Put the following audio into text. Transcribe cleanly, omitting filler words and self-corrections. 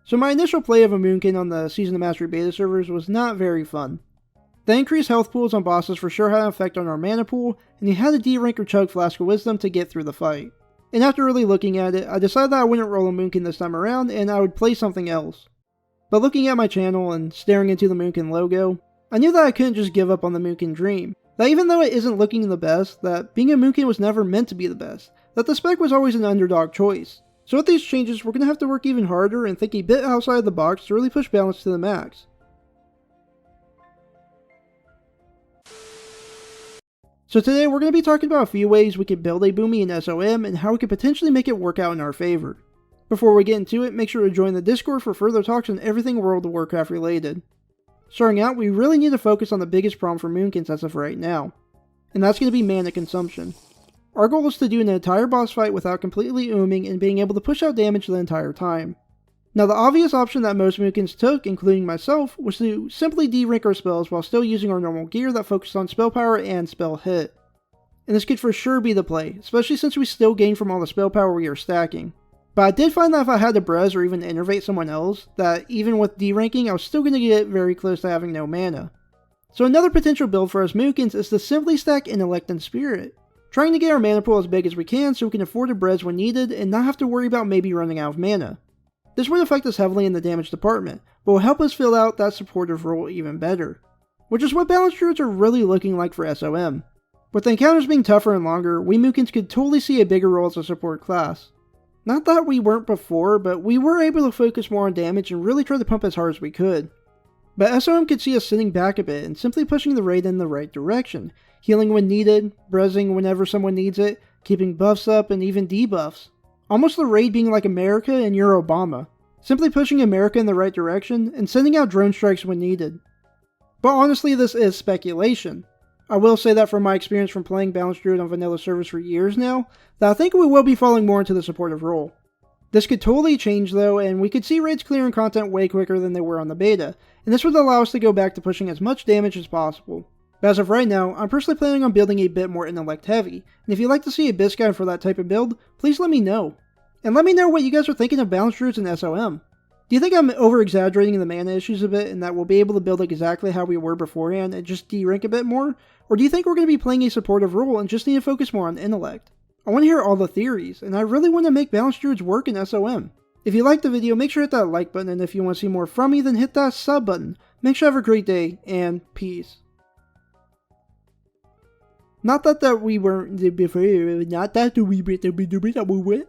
So my initial play of a Moonkin on the Season of Mastery beta servers was not very fun. The increased health pools on bosses for sure had an effect on our mana pool, and you had to D-rank or chug Flask of Wisdom to get through the fight. And after really looking at it, I decided that I wouldn't roll a Moonkin this time around and I would play something else. But looking at my channel and staring into the Moonkin logo, I knew that I couldn't just give up on the Moonkin dream. That even though it isn't looking the best, that being a Moonkin was never meant to be the best. That the spec was always an underdog choice. So with these changes, we're going to have to work even harder and think a bit outside the box to really push balance to the max. So today we're going to be talking about a few ways we could build a Boomy in SOM and how we could potentially make it work out in our favor. Before we get into it, make sure to join the Discord for further talks on everything World of Warcraft related. Starting out, we really need to focus on the biggest problem for Moonkins as of right now, and that's going to be mana consumption. Our goal is to do an entire boss fight without completely ooming and being able to push out damage the entire time. Now the obvious option that most Moonkins took, including myself, was to simply de-rank our spells while still using our normal gear that focused on spell power and spell hit. And this could for sure be the play, especially since we still gain from all the spell power we are stacking. But I did find that if I had to brez or even innervate someone else, that even with de-ranking I was still going to get very close to having no mana. So another potential build for us Moonkins is to simply stack Intellect and Spirit, trying to get our mana pool as big as we can so we can afford to brez when needed and not have to worry about maybe running out of mana. This would affect us heavily in the damage department, but will help us fill out that supportive role even better, which is what balanced druids are really looking like for SOM. With the encounters being tougher and longer, we Moonkins could totally see a bigger role as a support class. Not that we weren't before, but we were able to focus more on damage and really try to pump as hard as we could. But SOM could see us sitting back a bit and simply pushing the raid in the right direction, healing when needed, brezzing whenever someone needs it, keeping buffs up and even debuffs. Almost the raid being like America and you're Obama, simply pushing America in the right direction and sending out drone strikes when needed. But honestly, this is speculation. I will say that from my experience from playing Balanced Druid on vanilla servers for years now, that I think we will be falling more into the supportive role. This could totally change though, and we could see raids clearing content way quicker than they were on the beta, and this would allow us to go back to pushing as much damage as possible. But as of right now, I'm personally planning on building a bit more intellect heavy, and if you'd like to see a Bisc guide for that type of build, please let me know. And let me know what you guys are thinking of Balanced Druids in SOM. Do you think I'm over-exaggerating the mana issues a bit and that we'll be able to build exactly how we were beforehand and just de-rank a bit more? Or do you think we're going to be playing a supportive role and just need to focus more on intellect? I want to hear all the theories, and I really want to make Balanced Druids work in SOM. If you liked the video, make sure to hit that like button, and if you want to see more from me, then hit that sub button. Make sure you have a great day, and peace. Not that we weren't before, not that we were